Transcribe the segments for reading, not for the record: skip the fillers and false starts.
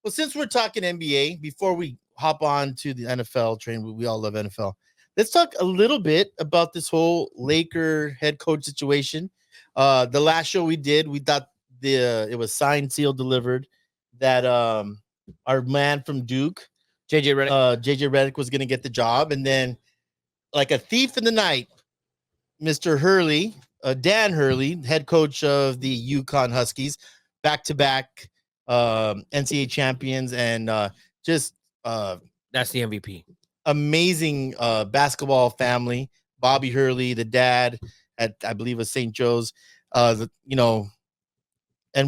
Well, since we're talking NBA, before we hop on to the NFL train, we all love NFL. Let's talk a little bit about this whole Laker head coach situation. The last show we did, we thought it was signed, sealed, delivered that our man from Duke, JJ Redick was going to get the job, and then like a thief in the night, Mr. Hurley, Dan Hurley, head coach of the UConn Huskies, back-to-back NCAA champions, and that's the MVP. Amazing basketball family. Bobby Hurley, the dad at I believe was St. Joe's. And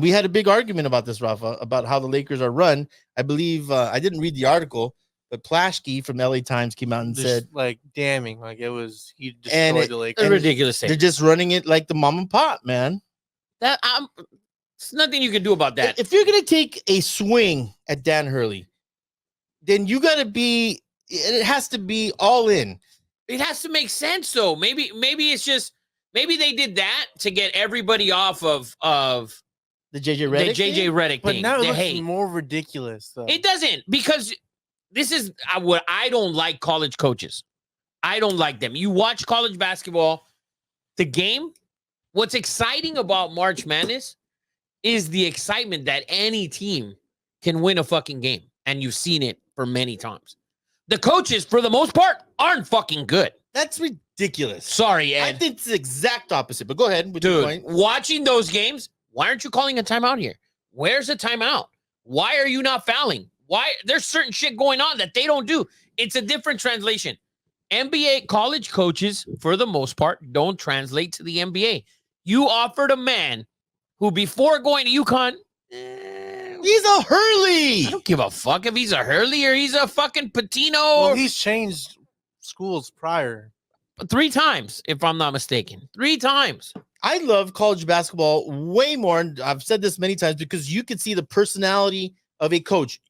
we had a big argument about this, Rafa, about how the Lakers are run. I believe I didn't read the article, but Plaschke from LA Times came out and said, like, damning, like it was he destroyed the Lakers. A ridiculous thing. They're just running it like the mom and pop, man. There's nothing you can do about that. If you're gonna take a swing at Dan Hurley, then you gotta be. It has to be all in. It has to make sense, though. Maybe it's just they did that to get everybody off of the JJ Redick. The JJ Redick but thing. Now it looks more ridiculous, though. It doesn't, because this is what I don't like. College coaches, I don't like them. You watch college basketball, the game. What's exciting about March Madness is the excitement that any team can win a fucking game, and you've seen it for many times. The coaches, for the most part, aren't fucking good. That's ridiculous. Sorry, Ed. I think it's the exact opposite, but go ahead with your point. Watching those games, why aren't you calling a timeout here? Where's the timeout? Why are you not fouling? Why? There's certain shit going on that they don't do. It's a different translation. NBA college coaches, for the most part, don't translate to the NBA. You offered a man who, before going to UConn, he's a Hurley. I don't give a fuck if he's a Hurley or he's a fucking Patino. Well, he's changed schools prior 3 times, if I'm not mistaken. 3 times. I love college basketball way more, and I've said this many times, because you can see the personality of a coach.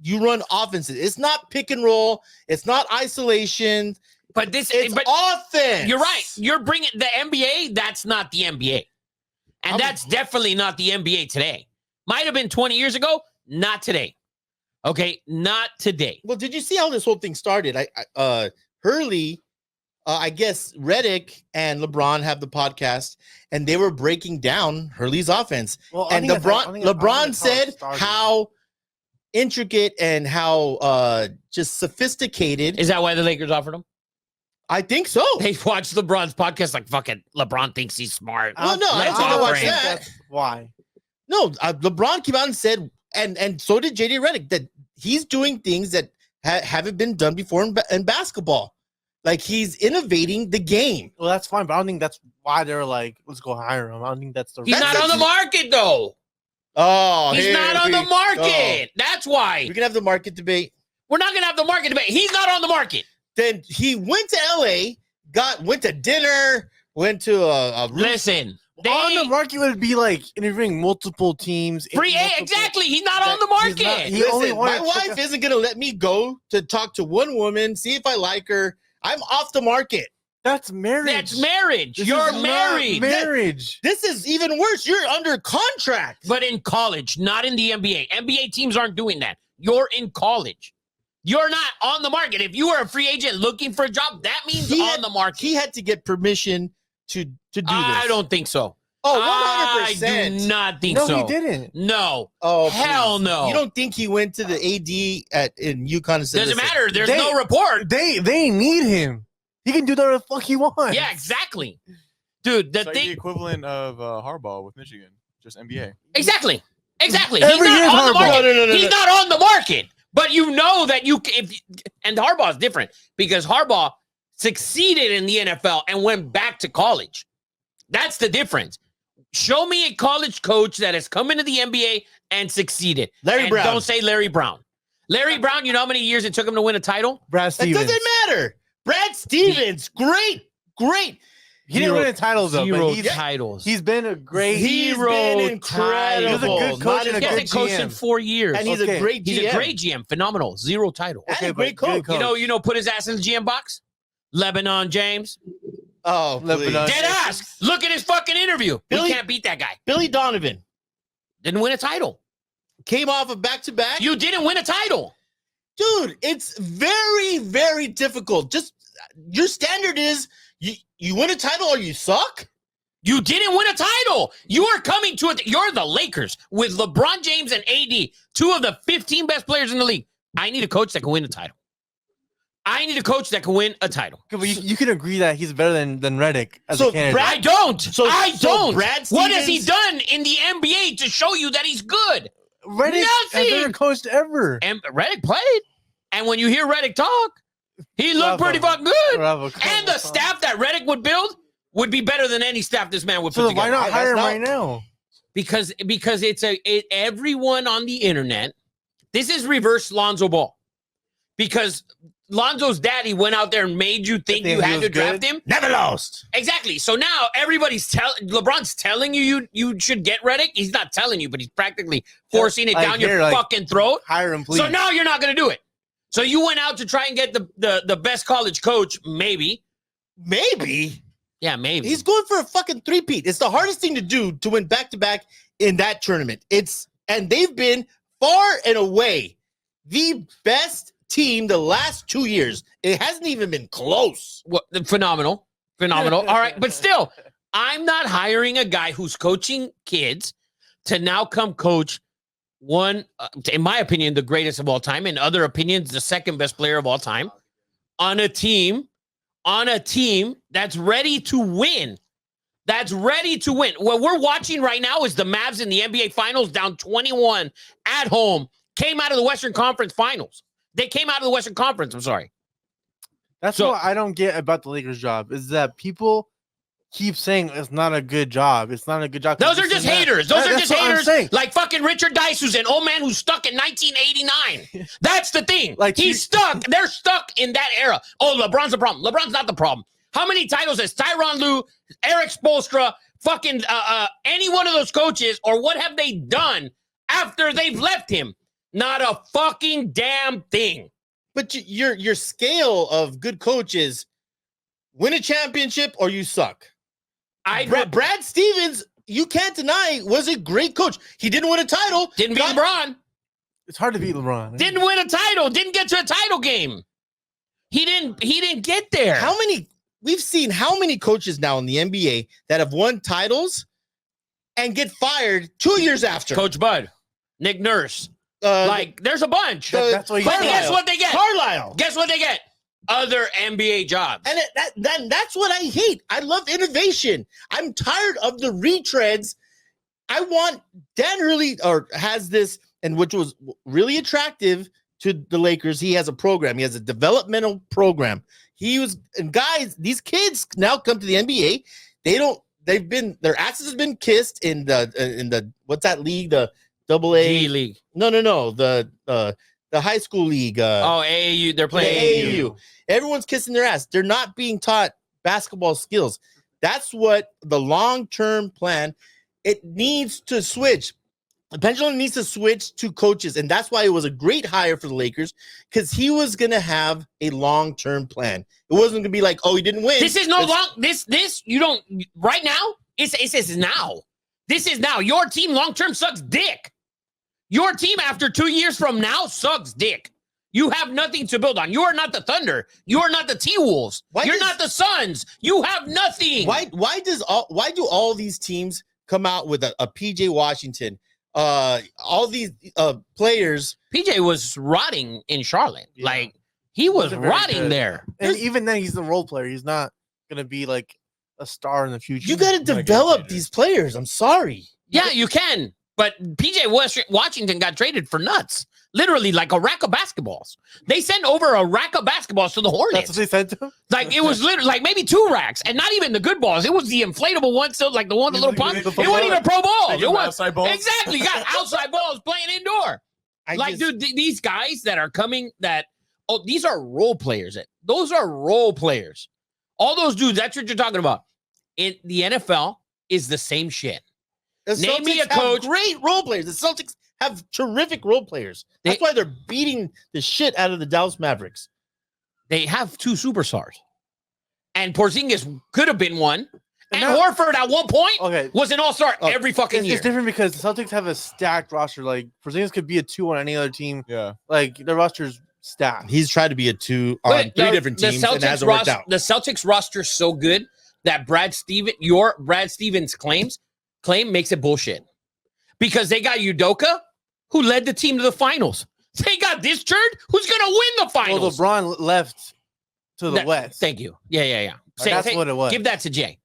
You run offenses. It's not pick and roll. It's not isolation. But it's offense. You're right. You're bringing the NBA. That's not the NBA. And that's definitely not the NBA today. Might have been 20 years ago. Not today. Okay, not today. Well, did you see how this whole thing started? Hurley, I guess Redick and LeBron have the podcast, and they were breaking down Hurley's offense. Well, and LeBron said how intricate and how just sophisticated. Is that why the Lakers offered him? I think so. They watched LeBron's podcast like, fucking LeBron thinks he's smart. Well, no, I don't watch that. That's why. No, LeBron came out and said, and so did JD Redick, that he's doing things that haven't been done before in basketball. Like, he's innovating the game. Well, that's fine, but I don't think that's why they're like, let's go hire him. I don't think that's the. He's not on the market, though. Oh, he's not on the market. That's why. We can have the market debate. We're not gonna have the market debate. He's not on the market. Then he went to LA, went to dinner, went to a listen. On the market would be like interviewing multiple teams. Exactly. He's not on the market. My wife isn't going to let me go to talk to one woman, see if I like her. I'm off the market. That's marriage. That's marriage. You're married. Marriage. This is even worse. You're under contract. But in college, not in the NBA. NBA teams aren't doing that. You're in college. You're not on the market. If you are a free agent looking for a job, that means on the market. He had to get permission to do this. I don't think so. Oh, 100%. I do not think so. No, he didn't. No. Oh, hell please. no. You don't think he went to the AD in UConn and said, doesn't matter. There's no report. They need him. He can do whatever the fuck he wants. Yeah, exactly. Dude, the equivalent of Harbaugh with Michigan, just NBA. Exactly. Every He's not on the market. No. He's not on the market. But you know that and Harbaugh is different because Harbaugh succeeded in the NFL and went back to college. That's the difference. Show me a college coach that has come into the NBA and succeeded. Larry Brown. Don't say Larry Brown. Larry Brown, you know how many years it took him to win a title? Brad Stevens. It doesn't matter. Brad Stevens, great. He didn't win a title, though. Zero titles. He's been a great hero. He's been incredible. He was a good coach and a He good hasn't coached GM. in 4 years. And he's a great GM. He's a great GM. Phenomenal. 0 title. And a great coach. You know, put his ass in the GM box? Lebanon James. Oh, Lebanon. Dead ass. Look at his fucking interview. We can't beat that guy. Billy Donovan. Didn't win a title. came off of back-to-back. You didn't win a title. Dude, it's very, very difficult. Just your standard is you win a title or you suck. You didn't win a title. You are coming to it. You're the Lakers with LeBron James and AD, 2 of the 15 best players in the league. I need a coach that can win a title. I need a coach that can win a title. Okay, but you can agree that he's better than Redick as So a candidate. Brad- I don't. So- I so don't. Brad What has he Stevens- done in the NBA to show you that he's good? Redick has Nothing. never coached ever. And Redick played. And when you hear Redick talk, he looked Bravo. pretty fucking good. Bravo, come And the on. staff that Redick would build would be better than any staff this man would put So together. why not That's hire him not- right now? Because everyone on the internet, this is reverse Lonzo Ball. Because Lonzo's daddy went out there and made you think Think you he had was to draft good? him. Never lost. Exactly. So now LeBron's telling you should get Redick. He's not telling you, but he's practically forcing it Like down your here, like, fucking throat. Hire him, please. So now you're not going to do it. So you went out to try and get the best college coach, maybe. Maybe. Yeah, maybe. He's going for a fucking three-peat. It's the hardest thing to do to win back-to-back in that tournament. And they've been far and away the best team the last 2 years. It hasn't even been close. Phenomenal. All right. But still, I'm not hiring a guy who's coaching kids to now come coach one, in my opinion, the greatest of all time. In other opinions, the second best player of all time on a team that's ready to win. That's ready to win. What we're watching right now is the Mavs in the NBA Finals down 21 at home. Came out of the Western Conference Finals. They came out of the Western Conference. I'm sorry. That's So- what I don't get about the Lakers job is that people keep saying it's not a good job. It's not a good job. Those are just haters. Those are That's just what I'm haters. saying. Like fucking Richard Dice, who's an old man who's stuck in 1989. That's the thing. Like He's stuck. They're stuck in that era. Oh, LeBron's the problem. LeBron's not the problem. How many titles has Tyronn Lue, Eric Spoelstra, fucking any one of those coaches, or what have they done after they've left him? Not a fucking damn thing. But your scale of good coaches, win a championship or you suck. Brad Stevens, you can't deny, was a great coach. He didn't win a title. Didn't beat got- LeBron. It's hard to beat LeBron. Didn't win a title. Didn't get to a title game. He didn't get there. We've seen how many coaches now in the NBA that have won titles and get fired 2 years after. Coach Bud, Nick Nurse. There's a bunch. That's what But you guess what they get? Carlisle. Guess what they get? Other NBA jobs. And that's what I hate. I love innovation. I'm tired of the retreads. I want Dan Hurley has this, and which was really attractive to the Lakers. He has a program. He has a developmental program. Guys, these kids now come to the NBA. Their asses have been kissed in the what's that league? The AA G League. No. The high school league. AAU. They're playing AAU. AAU. Everyone's kissing their ass. They're not being taught basketball skills. That's what the long-term plan. It needs to switch. The pendulum needs to switch to coaches, and that's why it was a great hire for the Lakers, because he was going to have a long-term plan. It wasn't going to be like, oh, he didn't win. This is this you don't right now. It says now. This is now. Your team long term sucks dick. Your team after 2 years from now sucks dick. You have nothing to build on. You are not the Thunder. You are not the T-Wolves. You're not the Suns. You have nothing. Why do all these teams come out with a PJ Washington? All these players. PJ was rotting in Charlotte. Yeah. Like he was Wasn't very rotting good. there. And even then, he's the role player. He's not gonna be like a star in the future. You got to Like a develop PJ. these players. I'm sorry. Yeah, you can. But PJ Washington got traded for nuts. Literally like a rack of basketballs. They sent over a rack of basketballs to the Hornets. That's what they said to him. Like it was literally like maybe 2 racks, and not even the good balls. It was the inflatable ones, so like the one with the little pump. It wasn't even pro balls. They It give was outside balls. exactly you got outside balls playing indoor. Dude, these guys that are coming, these are role players. Those are role players. All those dudes. That's what you're talking about. In the NFL is the same shit. The Name me Celtics a coach- have great role players. The Celtics have terrific role players. That's why they're beating the shit out of the Dallas Mavericks. They have 2 superstars, and Porzingis could have been one. And now- Horford at one point Okay, was an all-star Oh, every fucking it's year. different because the Celtics have a stacked roster. Like Porzingis could be a 2 on any other team. Yeah. Like their roster's stacked. He's tried to be a 2 on But 3 different teams and it hasn't worked out. The Celtics roster is so good that Brad Stevens claim makes it bullshit. Because they got Udoka, who led the team to the finals. They got this turd who's gonna win the Well, finals. LeBron left to the That- West. Thank you. Yeah. That's what it was. Give that to Jay.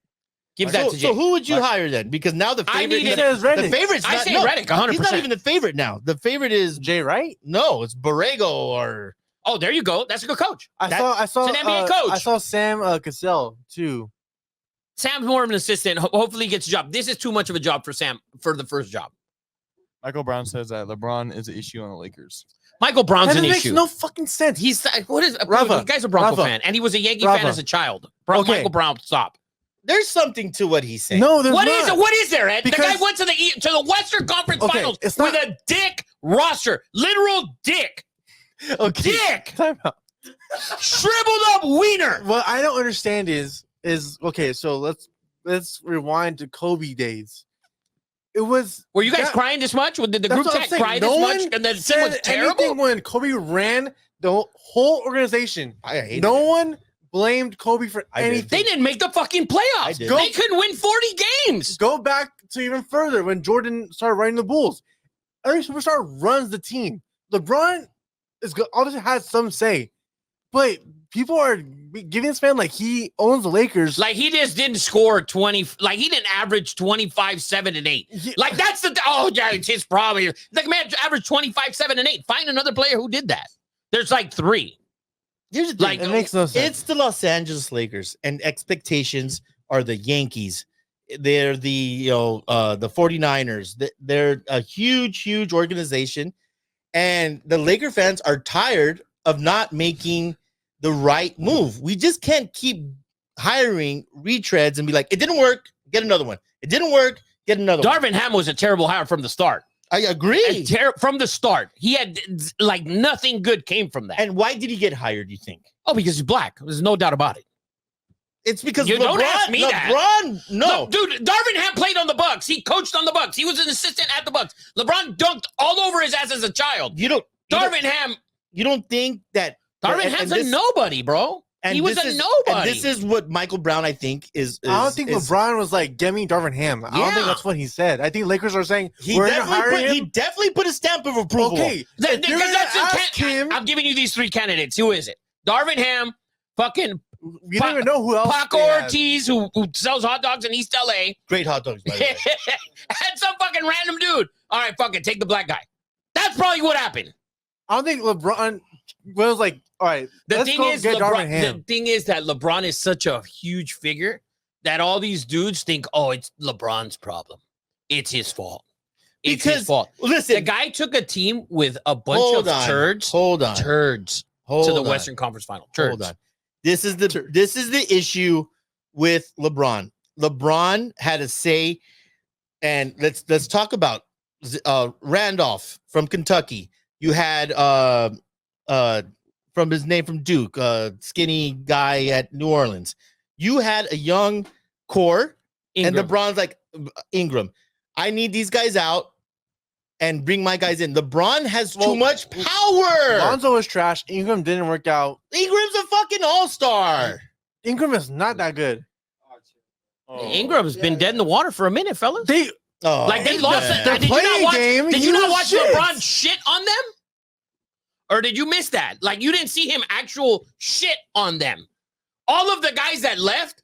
Give that So, to Jay. so who would you Like- hire then? Because now the I favorite, needed- He says the Redick. favorite's I not, say no, Redick 100%. he's not even the favorite now. The favorite is Jay Wright. no, it's Borrego or Oh, there you go. That's a good coach. I That- saw It's an NBA coach. I saw Sam Cassell too. Sam's more of an assistant. Hopefully he gets a job. This is too much of a job for Sam for the first job. Michael Brown says that LeBron is an issue on the Lakers. Michael Brown's That an makes esse no fucking sense. He's what is Rafa, the guy's a Bronco Rafa, fan, and he was a Yankee fan Rafa. as a child. Okay. Michael Brown, stop. there's something to what he's saying. No, there's What not. is it? What is there, Ed? The guy Because- went to the Western Conference Okay, Finals it's with not- a dick roster, literal dick, Okay. dick, Time out. shriveled up wiener. What I don't understand is okay. So let's rewind to Kobe days. It was. Were you guys that- crying this much? Did the that's group what I'm chat saying. cry No this one much? And the team said was terrible. anything when Kobe ran the whole organization. I hate No one blamed Kobe for I did. anything. They didn't make the fucking I playoffs. did. They couldn't win 40 games. Go back to even further when Jordan started running the Bulls. Every superstar runs the team. LeBron obviously has some say, but people are giving this man like he owns the Lakers. Like he just didn't score 20. Like he didn't average 25, 7, and 8. He- Like that's yeah, it's his problem. Like man, average 25, 7, and 8. Find another player who did that. There's like 3. Here's the thing. Like, it makes no sense. It's the Los Angeles Lakers, and expectations are the Yankees. They're the the 49ers. They're a huge organization, and the Laker fans are tired of not making the right move. We just can't keep hiring retreads and be like, it didn't work, get another one. It didn't work, get another one. Darvin Ham was a terrible hire from the start. I agree. From the start, he had like nothing good came from that. And why did he get hired, you think? Oh, because he's black. There's no doubt about it. It's because You LeBron, don't ask me that. LeBron, no. Look, dude, Darvin Ham played on the Bucks. He coached on the Bucks. He was an assistant at the Bucks. LeBron dunked all over his ass as a child. You don't Darvin Ham think that Darvin and Ham's this- a nobody, bro. and He was this a is- nobody. And this is what Michael Brown, I think, is. I don't think is- LeBron was like, "Get me Darvin Ham." I don't Yeah. think that's what he said. I think Lakers are saying He we're gonna hire definitely, put, he him. definitely put a stamp of approval. Okay, That- if you're because gonna that's a ask him. I'm giving you these 3 candidates. Who is it? Darvin Ham, fucking We don't even know who else. Paco they have. Ortiz, who sells hot dogs in East LA, Great hot dogs, by the way. and some fucking random dude. All right, fuck it, take the black guy. That's probably what happened. I don't think LeBron was like, "All right, The let's thing go is, get Darvin LeBron, Ham." the thing is that LeBron is such a huge figure that all these dudes think, oh, it's LeBron's problem. It's his fault. It's his Because- fault. The Listen, guy took a team with a bunch hold of on, turds, hold on, turds hold to the on, Western Conference Final. Hold Turds. on. This is the issue with LeBron. LeBron had a say, and let's talk about Randolph from Kentucky. You had from his name from Duke, skinny guy at New Orleans. You had a young core, Ingram. and LeBron's like Ingram. I need these guys out and bring my guys in. LeBron has too Well, much power. Lonzo was trash. Ingram didn't work out. Ingram's a fucking all-star. Ingram is not that good. Ingram's been dead in the water for a minute, fellas. They Oh, Like they lost man. it. They're Did you not playing watch? game, Did he you not was watch shit. LeBron shit on them? Or did you miss that? Like you didn't see him actual shit on them. All of the guys that left,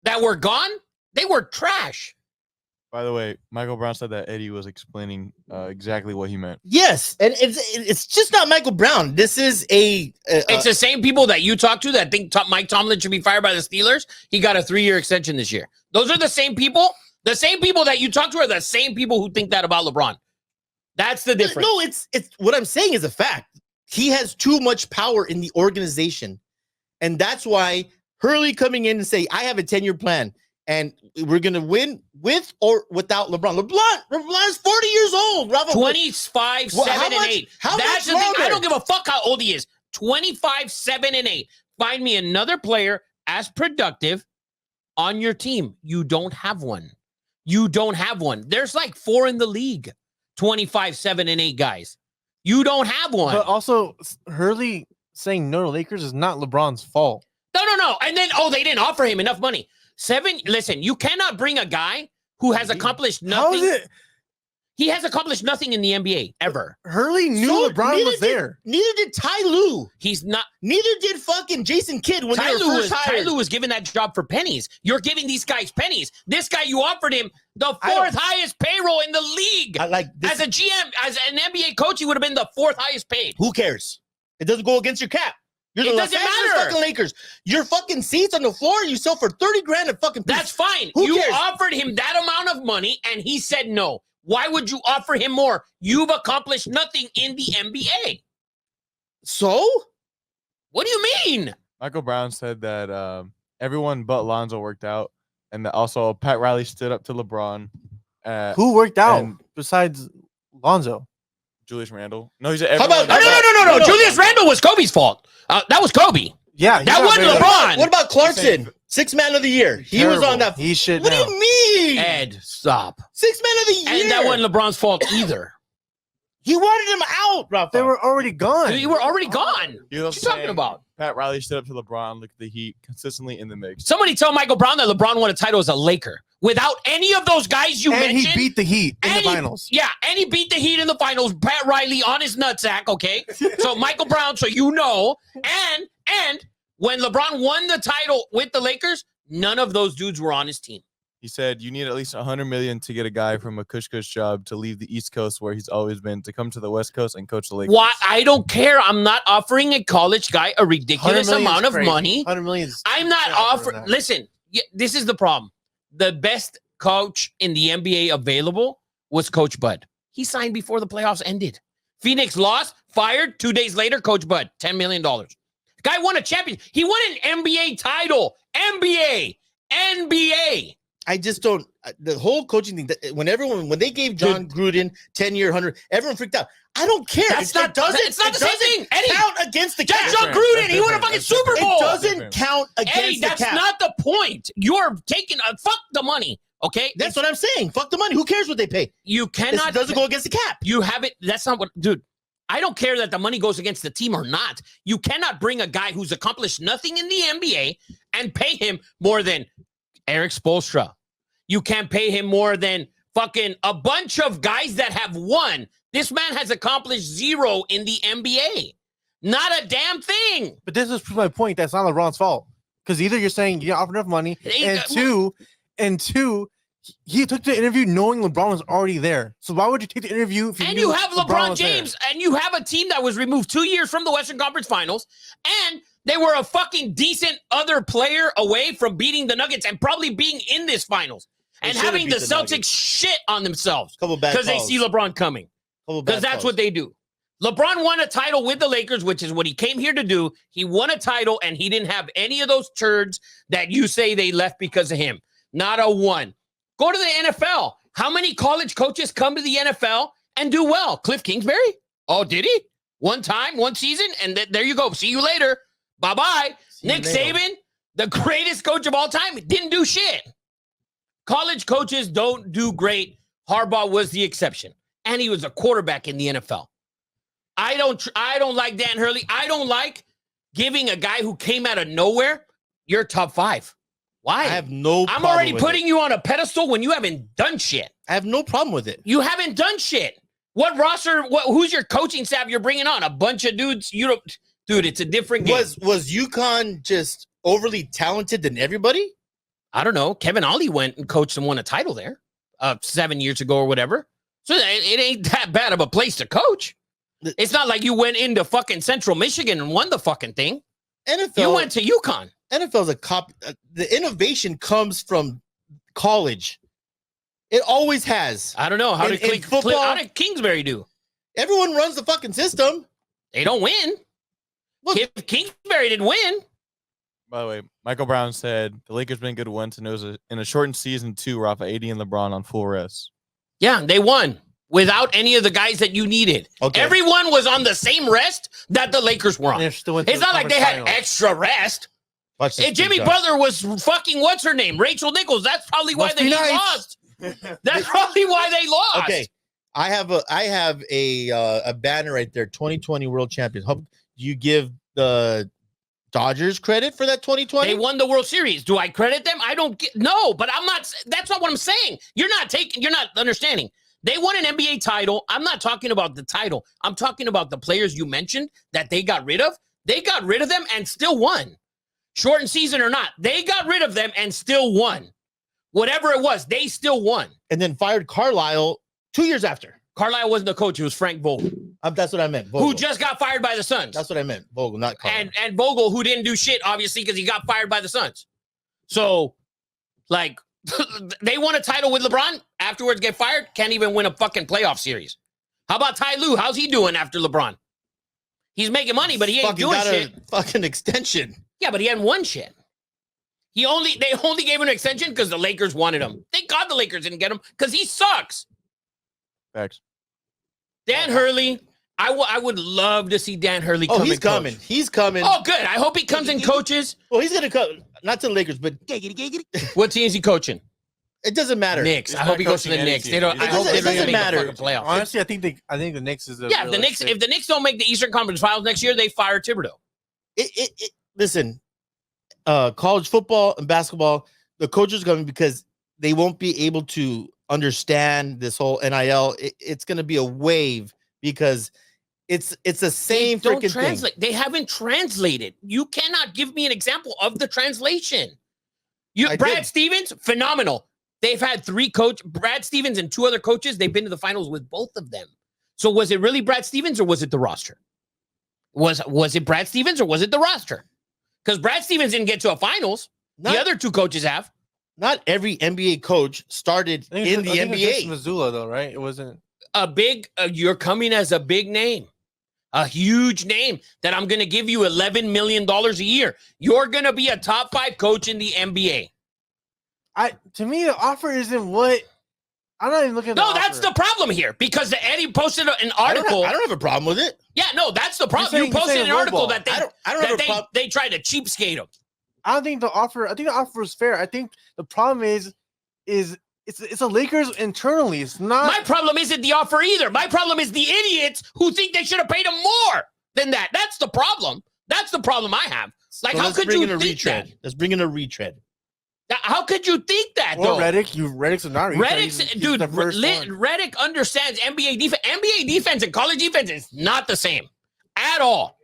that were gone, they were trash. By the way, Michael Brown said that Eddie was explaining exactly what he meant. Yes, and it's just not Michael Brown. This is It's the same people that you talk to that think Mike Tomlin should be fired by the Steelers. He got a 3-year extension this year. Those are the same people. The same people that you talk to are the same people who think that about LeBron. That's the difference. no. It's what I'm saying is a fact. He has too much power in the organization, and that's why Hurley coming in and say, "I have a 10-year plan, and we're gonna win with or without LeBron." LeBron's 40 years old. Rafa, 25, Well, 7, how and much- 8. how That's much the thing. I longer? don't give a fuck how old he is. 25, 7, and 8. Find me another player as productive on your team. You don't have one. You don't have one. There's like 4 in the league, 25, 7, and 8 guys. You don't have one. But also, Hurley saying no to Lakers is not LeBron's fault. No. And then, they didn't offer him enough money. Listen, you cannot bring a guy who has accomplished How nothing. is it? He has accomplished nothing in the NBA ever. Hurley knew So LeBron neither was there. Neither did Ty Lue. He's not. Neither did fucking Jason Kidd when Ty they were Lue first hired. was given that job for pennies. You're giving these guys pennies. This guy, you offered him the 4th highest payroll in the league. I like this. As a GM, as an NBA coach, he would have been the 4th highest paid. Who cares? It doesn't go against your cap. You're It the Los doesn't Angeles matter. fucking Lakers. Your fucking seats on the floor, you sell for 30 grand a fucking piece. That's fine. Who You cares? offered him that amount of money, and he said no. Why would you offer him more? You've accomplished nothing in the NBA. So? What do you mean? Michael Brown said that everyone but Lonzo worked out, and that also Pat Riley stood up to LeBron. Who worked out and- besides Lonzo? Julius Randle. No, he said How everyone. about- No. No. Julius Randle was Kobe's fault. That was Kobe. Yeah, he That got wasn't rid of- LeBron. What about Clarkson? 6th man of the year. He was on Terrible. that. He shit What do now. you mean? Ed, stop. 6th man of the year. And that wasn't LeBron's fault either. He wanted him out, Rafa. They were already gone. Dude, you were already gone. He was What you talking saying about? Pat Riley stood up to LeBron. Look at the Heat consistently in the mix. Somebody tell Michael Brown that LeBron won a title as a Laker. Without any of those guys you and mentioned. he beat the Heat in the And he- finals. Yeah, and he beat the Heat in the finals. Pat Riley on his nutsack, okay? So Michael Brown, so you know. And when LeBron won the title with the Lakers, none of those dudes were on his team. He said you need at least $100 million to get a guy from a cush job to leave the East Coast where he's always been to come to the West Coast and coach the Lakers. Why? I don't care. I'm not offering a college guy a 100 ridiculous million is amount of crazy. money. 100 million is I'm not Yeah, for offering. that. Listen, this is the problem. The best coach in the NBA available was Coach Bud. He signed before the playoffs ended. Phoenix lost, fired. 2 days later, Coach Bud, $10 million. Guy won a championship. He won an NBA title. NBA. I just don't. The whole coaching thing. When they gave John Gruden 10-year, 100, everyone freaked out. I don't care. That's It not. doesn't. It's not it the same doesn't thing. Eddie, count against the that's cap. John Gruden. He won a fucking Super Bowl. It doesn't count against Eddie, the that's cap. not the point. You're taking fuck the money. Okay, That's what I'm saying. Fuck the money. Who cares what they pay? you It cannot. doesn't go against the cap. You have it. That's not what, dude. I don't care that the money goes against the team or not. You cannot bring a guy who's accomplished nothing in the NBA and pay him more than Eric Spoelstra. You can't pay him more than fucking a bunch of guys that have won. This man has accomplished zero in the NBA. Not a damn thing. But this is my point. That's not LeBron's fault. Because either you're saying you didn't offer enough money, and two, he took the interview knowing LeBron was already there. So why would you take the interview if you And knew you have LeBron was there? James, and you have a team that was removed 2 years from the Western Conference Finals, and they were a fucking decent other player away from beating the Nuggets and probably being in this finals They and should've having beat the the Celtics Nuggets. shit on themselves Couple bad because they calls. see LeBron coming. Couple bad Because that's calls. what they do. LeBron won a title with the Lakers, which is what he came here to do. He won a title, and he didn't have any of those turds that you say they left because of him. Not a one. Go to the NFL. How many college coaches come to the NFL and do well? Cliff Kingsbury? Oh, did he? One time, one season, and there you go. See you later. Bye-bye. See you Nick later. Saban, the greatest coach of all time, didn't do shit. College coaches don't do great. Harbaugh was the exception. And he was a quarterback in the NFL. I don't like Dan Hurley. I don't like giving a guy who came out of nowhere your top 5. Why? I have no I'm problem already with putting you on a pedestal when you haven't done shit. I have no problem with it. You haven't done shit. What roster? Who's your coaching staff you're bringing on? A bunch of dudes. You don't, dude. It's a different game. Was UConn just overly talented than everybody? I don't know. Kevin Ollie went and coached and won a title there 7 years ago or whatever. So it ain't that bad of a place to coach. It's not like you went into fucking Central Michigan and won the fucking thing. NFL. You went to UConn. NFL's a cop. The innovation comes from college. It always has. I don't know. How In did football- how did Kingsbury do? Everyone runs the fucking system. They don't win. Look- If Kingsbury didn't win. By the way, Michael Brown said the Lakers been good once, and it was in a shortened season 2, Rafa, AD and LeBron on full rest. Yeah, they won without any of the guys that you needed. Okay. Everyone was on the same rest that the Lakers were And on. they're still into It's the not like they conference had finals. extra rest. Watch this And Jimmy kid, Josh. Butler was fucking what's her name? Rachel Nichols. That's probably why Must they be nice. lost. That's probably why they lost. Okay, I have a banner right there. 2020 World Champions. Do you give the Dodgers credit for that 2020? They won the World Series. Do I credit them? I don't get no, but I'm not. That's not what I'm saying. You're not understanding. They won an NBA title. I'm not talking about the title. I'm talking about the players you mentioned that they got rid of. They got rid of them and still won. Shortened season or not, they got rid of them and still won. Whatever it was, they still won. And then fired Carlisle 2 years after. Carlisle wasn't the coach. It was Frank Vogel, That's what I meant. Vogel. who just got fired by the Suns. That's what I meant. Vogel, not Carlisle. and Vogel, who didn't do shit, obviously, because he got fired by the Suns. So, like, they won a title with LeBron, afterwards get fired, can't even win a fucking playoff series. How about Ty Lue? How's he doing after LeBron? He's making money, but he ain't Fucking doing got shit. a fucking extension. Yeah, but he hadn't won shit. They only gave him an extension because the Lakers wanted him. Thank God the Lakers didn't get him because he sucks. Facts. Dan Hurley, I would love to see Dan Hurley come Oh, he's and coach. coming. He's coming. Oh, good. I hope he comes and coaches. Well, he's gonna come. Not to the Lakers, but What team is he coaching? it doesn't matter. Knicks. He's I hope not he goes to the coaching any Knicks. team. They don't. It I hope doesn't- they it don't doesn't make matter. the fucking playoffs. Honestly, I think the Knicks is Yeah, if the Knicks don't make the Eastern Conference Finals next year, they fire Thibodeau. Listen, college football and basketball, the coaches are coming because they won't be able to understand this whole NIL. It's going to be a wave because it's the same They don't freaking thing. translate. They haven't translated. You cannot give me an example of the translation. I Brad did. Stevens, phenomenal. They've had Brad Stevens and two other coaches. They've been to the finals with both of them. So was it really Brad Stevens or was it the roster? Was it Brad Stevens or was it the roster? Because Brad Stevens didn't get to a finals. The Not, other two coaches have. not every NBA coach started in the NBA. Missoula, though, right? It wasn't. You're coming as a big name, a huge name that I'm going to give you $11 million a year. You're going to be a top 5 coach in the NBA. To me, the offer isn't what. I'm not even looking at. No, the that's offer. the problem here because the Eddie posted an I don't, article. have, I don't have a problem with it. Yeah, no, that's the problem. saying- You you're posted saying an article lowball. that I don't have a problem. they tried to cheapskate him. I don't think the offer. I think the offer is fair. I think the problem is it's a Lakers internally. It's not. My problem isn't the offer either. My problem is the idiots who think they should have paid him more than that. That's the problem. That's the problem I have. Like, So how let's could bring you in a think retread? that? Let's bring in a retread. How could you think that, or though? Reddick's not. Reddick's, dude, Reddick understands NBA defense. NBA defense and college defense is not the same at all.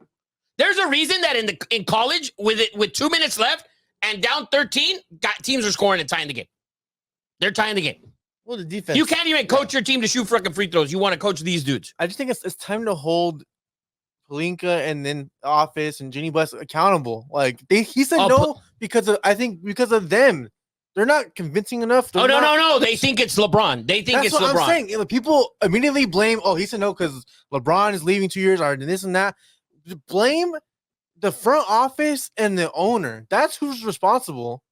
There's a reason that in college, with 2 minutes left and down 13, teams are scoring and tying the game. They're tying the game. Well, the defense. You can't even coach your team to shoot freaking free throws. You want to coach these dudes. I just think it's time to hold Pelinka and then the office and Jenny Buss accountable. Like he said Oh, no because of them. They're not convincing enough. Oh, They're not- no. They think it's LeBron. They think That's it's what LeBron. I'm saying. You know, people immediately blame. Oh, he said no because LeBron is leaving 2 years, or this and that. Blame the front office and the owner. That's who's responsible.